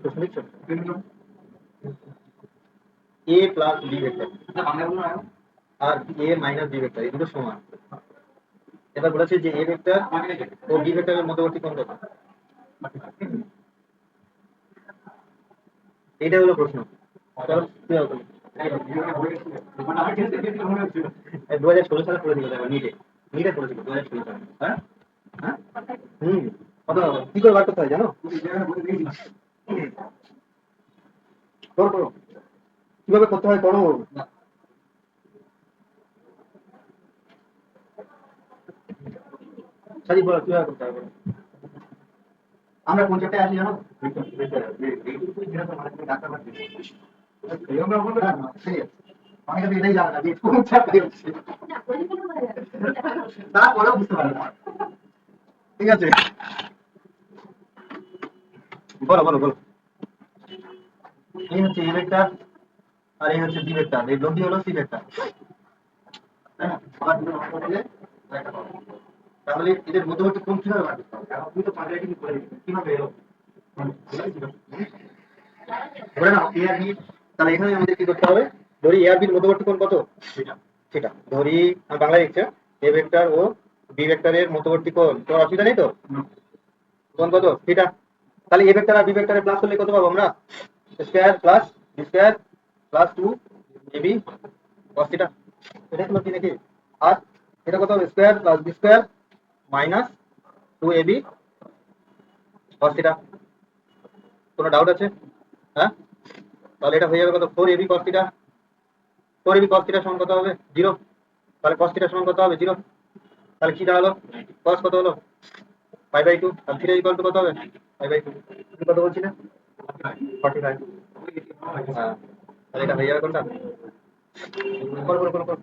প্রশ্ন লিখছো a plus b vector আর a মাইনাস b ভেক্টর এই দুটো সমান। এবার বলেছে যে a ভেক্টর ও b ভেক্টরের মধ্যবর্তী কোণ কত। এইটা হলো প্রশ্ন। চলো কি হবে? 2016 সালে পড়েছিল দেখো নিটে। নিটে পড়েছিল 2016 সালে। হ্যাঁ হ্যাঁ হুম কত কি করে বার করতে হয় জানো? করো করো কিভাবে করতে হয় করো। সাজি বলো কিভাবে করতে হয় বলো। আমরা কোন চ্যাপ্টারে আছি জানো? অনেকে তো এটাই জানে না যে কোন চ্যাপ্টারে আছে। তারপরেও বুঝতে পারে না। ঠিক আছে বলো বলো বলো। এই হচ্ছে এ ভেক্টর আর এই হচ্ছে বি ভেক্টর, এই লব্ধি হলো সি ভেক্টর, তাই না? আবার দুটো অঙ্ক দিলে একটা পাবো। তাহলে এদের মধ্যবর্তী কোণ কিভাবে বার করতে হবে? এখন তুমি তো পাঞ্জাবি করে দিবে কিভাবে এলো ধরে নাও এ আর বি। তাহলে এখানে আমাদের কি করতে হবে? ধরি এ আর বির মধ্যবর্তী কোণ কত? সেটা ধরি আমি বাংলায় লিখছি। এ ভেক্টর ও বি ভেক্টরের মধ্যবর্তী কোণ তোমার অসুবিধা নেই তো? কোণ কত? থিটা। তাহলে এ ভেক্টর আর বি ভেক্টরের প্লাস করলে কত পাবো আমরা? Square plus B square plus 2 AB cos theta. এটা হলো কি নাকি? আর এটা কত হবে? Square plus B square minus 2 AB cos theta. কোনো ডাউট আছে? হ্যাঁ তাহলে এটা হয়ে যাবে কত? 4 AB cos theta. 4 AB cos theta সমান কত হবে? 0। তাহলে cos থিটা সমান কত হবে? 0। তাহলে কি দাঁড়ালো? cos কত হলো? Pi by 2। তাহলে থিটা ইকুয়াল টু কত হবে? Pi by 2। তুমি কত বলছিলে? 45। হ্যাঁ তাহলে এটা হয়ে যাবে কোনটা? করো করো করো করো।